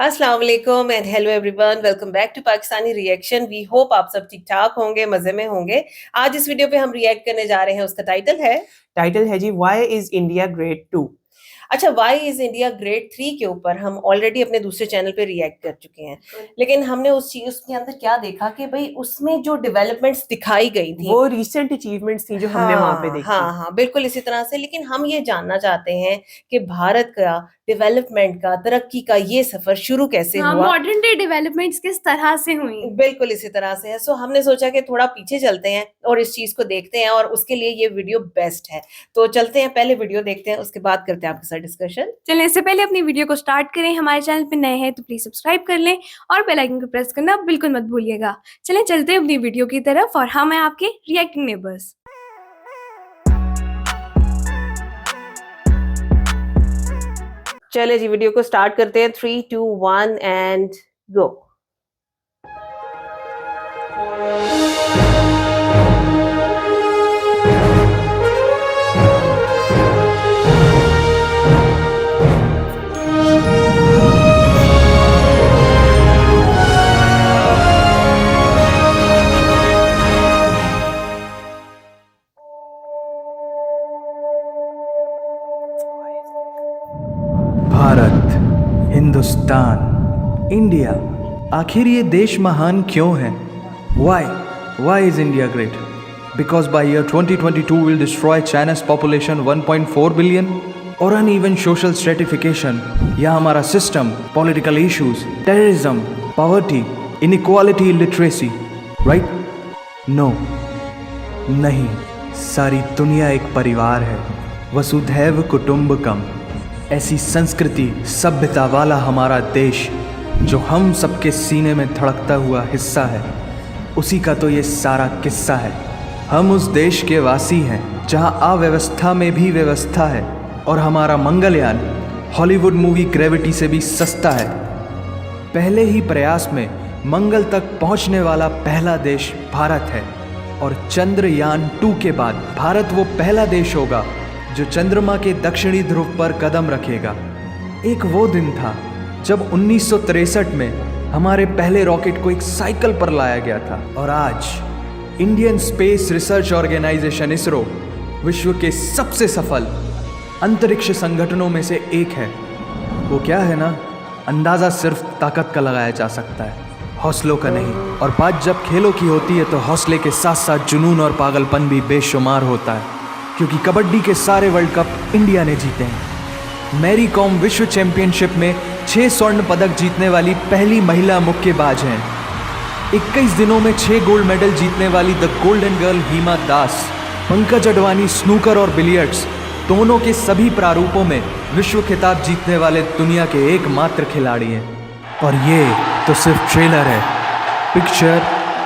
अस्सलाम वालेकुम and hello everyone, welcome back to Pakistani reaction. We hope आप सब ठीक ठाक होंगे, मजे में होंगे। आज इस वीडियो पे हम रिएक्ट करने जा रहे हैं, उसका टाइटल है जी why is India great two. अच्छा, वाई इज इंडिया ग्रेड 3 के ऊपर हम ऑलरेडी अपने दूसरे चैनल पे रिएक्ट कर चुके हैं। लेकिन हमने उस चीज उसके अंदर क्या देखा कि भाई उसमें जो डेवलपमेंट्स दिखाई गई थी वो रिसेंट अचीवमेंट्स थी जो हमने वहां पे देखी। हाँ, बिल्कुल इसी तरह से। लेकिन हम ये जानना चाहते हैं कि भारत का डेवलपमेंट का, तरक्की का ये सफर शुरू कैसे हुआ, मॉडर्न डे डेवलपमेंट्स किस तरह से हुई। बिल्कुल इसी तरह से है। सो हमने सोचा कि थोड़ा पीछे चलते हैं और इस चीज को देखते हैं, और उसके लिए ये वीडियो बेस्ट है। तो चलते हैं, पहले वीडियो देखते हैं, उसके बाद करते हैं आपके साथ डिस्कशन। चलिए, इससे पहले अपनी वीडियो को स्टार्ट करें। हमारे चैनल पे नए हैं तो प्लीज सब्सक्राइब कर लें और बेल आइकन को प्रेस करना बिल्कुल मत भूलिएगा। चलें चलते हैं अपनी वीडियो की तरफ, और हम हैं आपके रिएक्टिंग नेबर्स। चले जी, वीडियो को स्टार्ट करते हैं। 3, 2, 1 and go. Bharat, Hindustan, India, आखिर ये देश महान क्यों है? Why is India great? Because by year 2022 will destroy China's population 1.4 billion, और uneven social stratification या हमारा system, political issues, terrorism, poverty, inequality, illiteracy, right? No, नहीं, सारी दुनिया एक परिवार है, वसुधैव कुटुंबकम। ऐसी संस्कृति सभ्यता वाला हमारा देश जो हम सबके सीने में धड़कता हुआ हिस्सा है, उसी का तो ये सारा किस्सा है। हम उस देश के वासी हैं जहां अव्यवस्था में भी व्यवस्था है, और हमारा मंगलयान हॉलीवुड मूवी ग्रेविटी से भी सस्ता है। पहले ही प्रयास में मंगल तक पहुंचने वाला पहला देश भारत है, और चंद्रयान 2 के बाद भारत वो पहला देश होगा जो चंद्रमा के दक्षिणी ध्रुव पर कदम रखेगा। एक वो दिन था जब 1963 में हमारे पहले रॉकेट को एक साइकिल पर लाया गया था, और आज Indian Space Research Organisation ISRO विश्व के सबसे सफल अंतरिक्ष संगठनों में से एक है। वो क्या है ना, अंदाज़ा सिर्फ ताकत का लगाया जा सकता है, हौसलों का नहीं। और बात जब खेलों की होती है तो हौसले के साथ साथ जुनून और पागलपन भी बेशुमार होता है, क्योंकि कबड्डी के सारे वर्ल्ड कप इंडिया ने जीते हैं। मैरी कॉम विश्व चैंपियनशिप में 6 स्वर्ण पदक जीतने वाली पहली महिला मुक्केबाज हैं। 21 दिनों में 6 गोल्ड मेडल जीतने वाली the golden girl Hima Das. Pankaj Advani snooker और बिलियर्ड्स दोनों के सभी प्रारूपों में विश्व खिताब जीतने वाले दुनिया के एकमात्र खिलाड़ी हैं। और ये तो सिर्फ ट्रेलर है, पिक्चर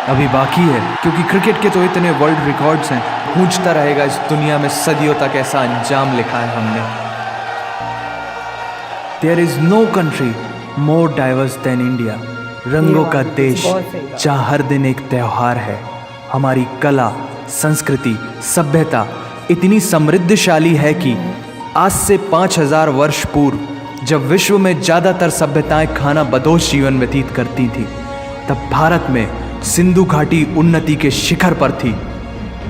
अभी बाकी है, क्योंकि क्रिकेट के तो इतने वर्ल्ड रिकॉर्ड्स हैं, गूंजता रहेगा इस दुनिया में सदियों तक ऐसा अंजाम लिखा है हमने। There is no country more diverse than India. रंगों का देश जहाँ हर दिन एक त्योहार है। हमारी कला, संस्कृति, सभ्यता इतनी समृद्धशाली है कि आज से 5000 वर्ष पूर्व जब विश्व में ज़्यादातर सभ्यताएं खाना बदोश जीवन व्यतीत करती थी, तब भारत में सिंधु घाटी उन्नति के शिखर पर थी।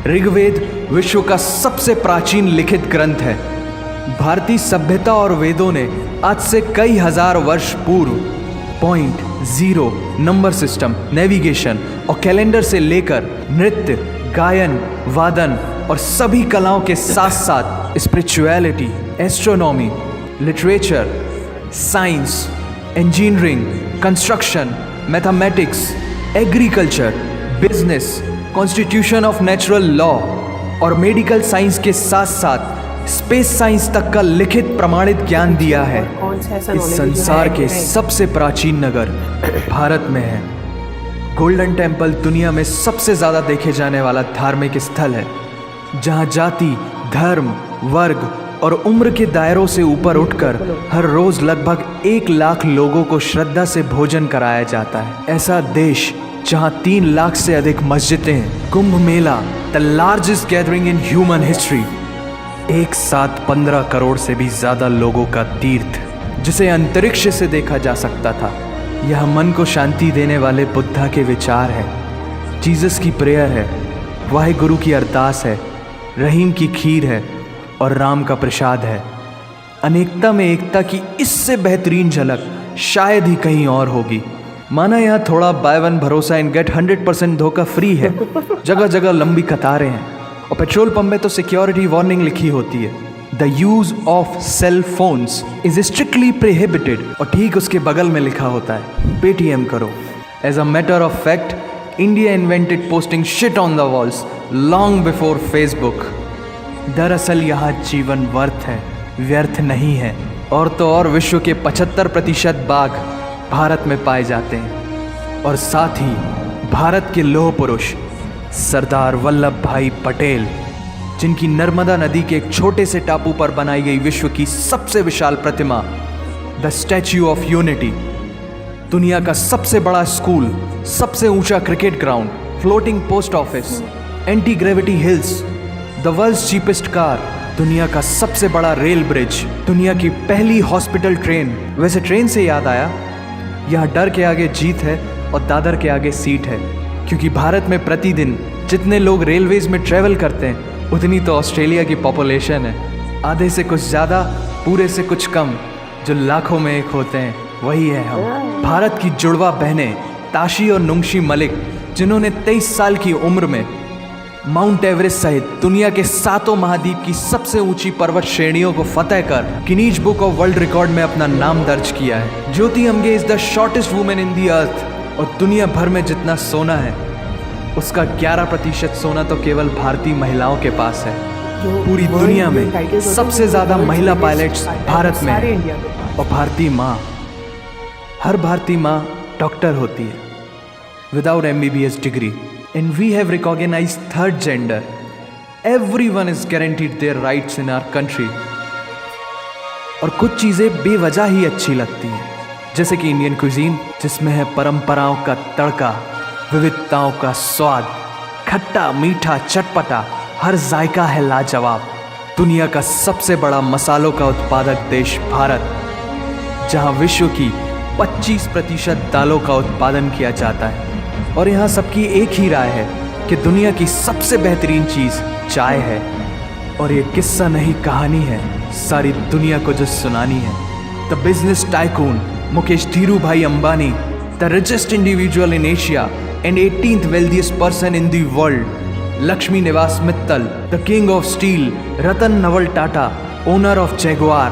ऋग्वेद विश्व का सबसे प्राचीन लिखित ग्रंथ है। भारतीय सभ्यता और वेदों ने आज से कई हजार वर्ष पूर्व point, zero, number system, navigation और कैलेंडर से लेकर नृत्य, गायन, वादन और सभी कलाओं के साथ साथ spirituality, astronomy, literature, science, engineering, construction, mathematics, agriculture, business, constitution of natural law और मेडिकल साइंस के साथ साथ स्पेस साइंस तक का लिखित प्रमाणित ज्ञान दिया है। इस संसार के सबसे प्राचीन नगर भारत में है। गोल्डन टेम्पल दुनिया में सबसे ज़्यादा देखे जाने वाला धार्मिक स्थल है, जहाँ जाति, धर्म, वर्ग और उम्र के दायरों से ऊपर उठकर हर रोज लगभग 1 लाख लोगों को श्रद्धा से भोजन कराया जाता है। ऐसा देश जहां 3 लाख से अधिक मस्जिदें हैं। Kumbh Mela, the largest gathering in human history, एक साथ 15 करोड़ से भी ज्यादा लोगों का तीर्थ। जिसे अंतरिक्ष से देखा जा सकता था। यह मन को शांति देने वाले बुद्धा के विचार है, जीसस की प्रेयर है, वाहेगुरु की अरदास है, रहीम की खीर है और राम का प्रसाद है। अनेकता में एकता की इससे बेहतरीन झलक शायद ही कहीं और होगी। माना यहाँ थोड़ा बाय वन भरोसा एंड गेट 100% धोखा फ्री है, जगह जगह लंबी कतारें हैं और पेट्रोल पंप में तो सिक्योरिटी वार्निंग लिखी होती है, the use of cell phones is strictly prohibited, और ठीक उसके बगल में लिखा होता है पेटीएम करो। As a matter of fact, India invented posting shit on the walls long before Facebook. दरअसल यहाँ जीवन वर्थ है, व्यर्थ नहीं है। और तो और विश्व के 75% बाघ भारत में पाए जाते हैं, और साथ ही भारत के लौह पुरुष सरदार वल्लभ भाई पटेल, जिनकी नर्मदा नदी के एक छोटे से टापू पर बनाई गई विश्व की सबसे विशाल प्रतिमा द स्टैच्यू ऑफ यूनिटी, दुनिया का सबसे बड़ा स्कूल, सबसे ऊंचा cricket ground, floating post office, anti gravity hills, the world's cheapest car, दुनिया का सबसे बड़ा रेल ब्रिज, दुनिया की पहली हॉस्पिटल ट्रेन। वैसे ट्रेन से याद आया, यहाँ डर के आगे जीत है और दादर के आगे सीट है, क्योंकि भारत में प्रतिदिन जितने लोग रेलवेज में ट्रेवल करते हैं उतनी तो ऑस्ट्रेलिया की पॉपुलेशन है। आधे से कुछ ज़्यादा, पूरे से कुछ कम, जो लाखों में एक होते हैं वही है हम। भारत की जुड़वा बहनें ताशी और नुंगशी मलिक, जिन्होंने 23 साल की उम्र में माउंट एवरेस्ट सहित दुनिया के 7 महाद्वीप की सबसे ऊंची पर्वत श्रेणियों को फतेह कर Guinness Book of World Record में अपना नाम दर्ज किया है। Jyoti Amge is the shortest women in the earth, और दुनिया भर में जितना सोना है उसका 11% सोना तो केवल भारतीय महिलाओं के पास है। पूरी दुनिया में सबसे ज्यादा महिला पायलट्स भारत में हैं, और भारतीय माँ, हर भारतीय माँ डॉक्टर होती है without MBBS degree. And we have recognized third gender. Everyone is guaranteed their rights in our country. और कुछ चीज़ें बेवजह ही अच्छी लगती हैं, जैसे कि इंडियन क्विजीन, जिसमें है परंपराओं का तड़का, विविधताओं का स्वाद, खट्टा मीठा चटपटा, हर जायका है लाजवाब। दुनिया का सबसे बड़ा मसालों का उत्पादक देश भारत, जहां विश्व की 25% दालों का उत्पादन किया जाता है। और यहाँ सबकी एक ही राय है कि दुनिया की सबसे बेहतरीन चीज़ चाय है। और ये किस्सा नहीं कहानी है, सारी दुनिया को जो सुनानी है। The business tycoon Mukesh Dhirubhai Ambani, the richest individual in Asia and 18th wealthiest person in the world, Lakshmi Nivas Mittal, the king of steel, Ratan Naval Tata, owner of Jaguar,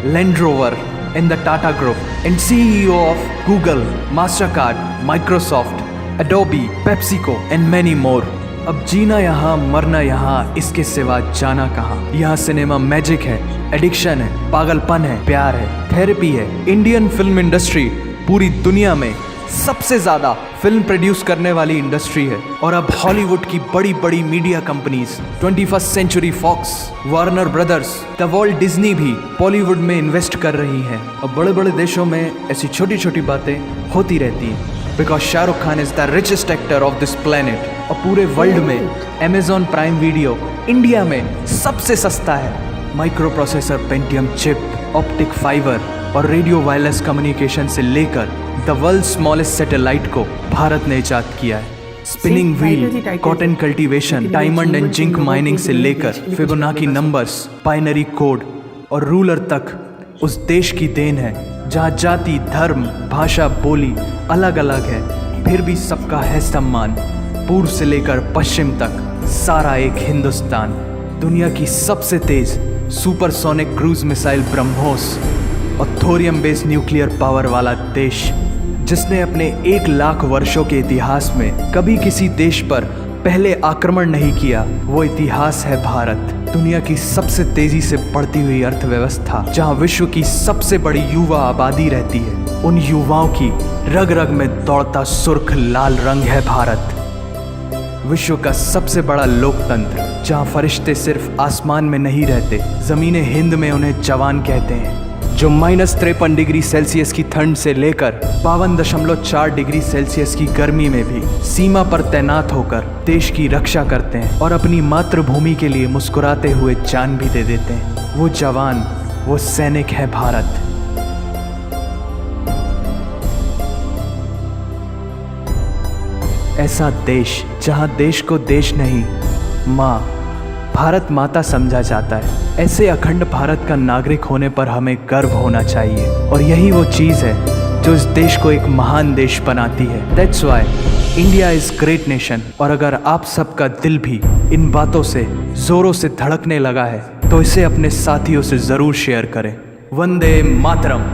Land Rover and the Tata Group, and CEO of Google, Mastercard, Microsoft, Adobe, PepsiCo and many more. अब जीना यहाँ, मरना यहाँ, इसके सिवा जाना कहाँ। यहाँ cinema magic है, एडिक्शन है, पागलपन है, प्यार है, थेरेपी है। इंडियन फिल्म इंडस्ट्री पूरी दुनिया में सबसे ज्यादा फिल्म प्रोड्यूस करने वाली इंडस्ट्री है। और अब हॉलीवुड की बड़ी बड़ी media companies, 21st century Fox, Warner Brothers, the Walt Disney भी बॉलीवुड में इन्वेस्ट कर रही हैं। और बड़े बड़े देशों में ऐसी छोटी छोटी बातें होती रहती हैं, because Shahrukh Khan is the richest actor of this planet. और पूरे वर्ल्ड में अमेजॉन प्राइम वीडियो इंडिया में सबसे सस्ता है। Micro processor Pentium chip, optic fibre और रेडियो वायरलेस कम्युनिकेशन से लेकर द वर्ल्ड स्मॉलेस्ट सैटेलाइट को भारत ने इजाद किया है। Spinning wheel, cotton cultivation, diamond and zinc mining से लेकर फिबोनाची नंबर्स, बाइनरी कोड और रूलर तक उस देश की देन है जहाँ जाति, धर्म, भाषा, बोली अलग अलग है, फिर भी सबका है सम्मान। पूर्व से लेकर पश्चिम तक सारा एक हिंदुस्तान। दुनिया की सबसे तेज सुपरसोनिक क्रूज मिसाइल ब्रह्मोस और थोरियम बेस्ड न्यूक्लियर पावर वाला देश, जिसने अपने 1 लाख वर्षों के इतिहास में कभी किसी देश पर पहले आक्रमण नहीं किया, वो इतिहास है भारत। दुनिया की सबसे तेजी से बढ़ती हुई अर्थव्यवस्था, जहां विश्व की सबसे बड़ी युवा आबादी रहती है, उन युवाओं की रग रग में दौड़ता सुर्ख लाल रंग है भारत। विश्व का सबसे बड़ा लोकतंत्र, जहां फरिश्ते सिर्फ आसमान में नहीं रहते, जमीन हिंद में उन्हें जवान कहते हैं, जो -53 डिग्री सेल्सियस की ठंड से लेकर 52.4 डिग्री सेल्सियस की गर्मी में भी सीमा पर तैनात होकर देश की रक्षा करते हैं और अपनी मातृभूमि के लिए मुस्कुराते हुए जान भी दे देते हैं। वो जवान, वो सैनिक है भारत। ऐसा देश जहां देश को देश नहीं, माँ, भारत माता समझा जाता है। ऐसे अखंड भारत का नागरिक होने पर हमें गर्व होना चाहिए, और यही वो चीज़ है जो इस देश को एक महान देश बनाती है। That's why India is great nation. और अगर आप सबका दिल भी इन बातों से ज़ोरों से धड़कने लगा है तो इसे अपने साथियों से ज़रूर शेयर करें। वंदे मातरम।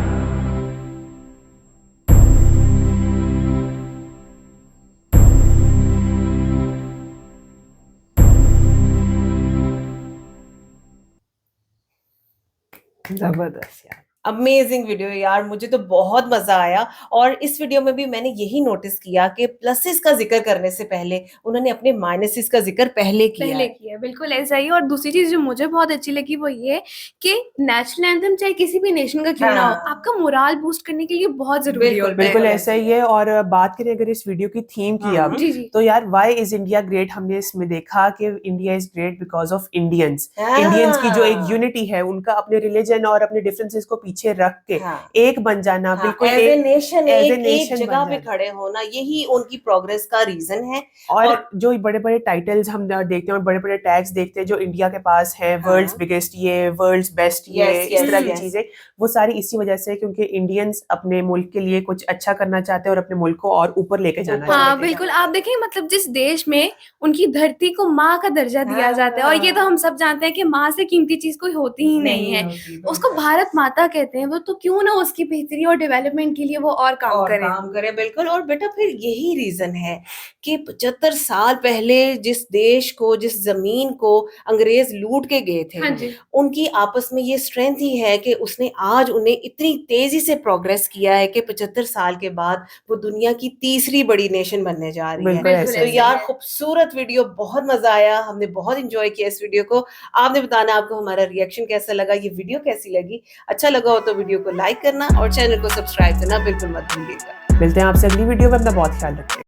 जबरदस्त यार। अमेजिंग वीडियो यार, मुझे तो बहुत मजा आया। और इस वीडियो में भी मैंने यही नोटिस किया कि प्लसेस का जिक्र करने से पहले उन्होंने अपने माइनसेस का जिक्र पहले किया है। किया बिल्कुल ऐसा ही। और दूसरी चीज जो मुझे बहुत अच्छी लगी वो ये कि नेशनल एंथम चाहे किसी भी नेशन का क्यों ना हो, हाँ। आपका मोराल बूस्ट करने के लिए बहुत जरूरी बिल्कुल, होता है। बिल्कुल बिल्कुल ऐसा ही है। और बात करें अगर इस वीडियो की थीम की अब, जी जी तो यार व्हाई इज इंडिया ग्रेट, हमने इसमें देखा कि India is great because of Indians. हाँ। इंडियंस की जो एक यूनिटी है, उनका अपने रिलीजन और अपने डिफरेंसेस को पीछे रख के हाँ। एक बन जाना, बिल्कुल एज ए एक नेशन, as a एक nation जगह बन पे जाना। खड़े होना, यही उनकी प्रोग्रेस का रीजन है। और जो बड़े बड़े टाइटल्स हम देखते हैं और बड़े बड़े टैग्स देखते हैं जो इंडिया के पास है, वर्ल्ड्स बिगेस्ट ये, वर्ल्ड्स बेस्ट ये, Yes, इस yes, तरह की yes. चीजें, वो सारी इसी वजह से, क्योंकि इंडियंस अपने मुल्क के लिए कुछ अच्छा करना चाहते हैं और अपने मुल्क को और ऊपर लेके जाना ऊपर चाहते हाँ हैं। बिल्कुल। आप देखें मतलब जिस देश में उनकी धरती को माँ का दर्जा दिया जाता है, और ये तो हम सब जानते हैं कि माँ से कीमती चीज कोई होती ही नहीं है, उसको भारत माता कहते हैं, वो तो क्यों ना उसकी बेहतरी और डेवलपमेंट के लिए वो और काम करे। बिल्कुल। और बेटा फिर यही रीजन है कि 75 साल पहले जिस देश को, जिस जमीन को अंग्रेज लूट के गए थे, हाँ जी उनकी आपस में ये स्ट्रेंथ ही है कि उसने आज उन्हें इतनी तेजी से प्रोग्रेस किया है कि 75 साल के बाद वो दुनिया की तीसरी बड़ी नेशन बनने जा रही है। बिल्कुल बिल्कुल ऐसे तो ही यार खूबसूरत वीडियो, बहुत मजा आया, हमने बहुत इंजॉय किया इस वीडियो को। आपने बताना आपको हमारा रिएक्शन कैसा लगा, ये वीडियो कैसी लगी। अच्छा लगा हो तो वीडियो को लाइक करना और चैनल को सब्सक्राइब करना बिल्कुल मत भूलिएगा। मिलते हैं आपसे अगली वीडियो में। अपना बहुत ख्याल रखिए।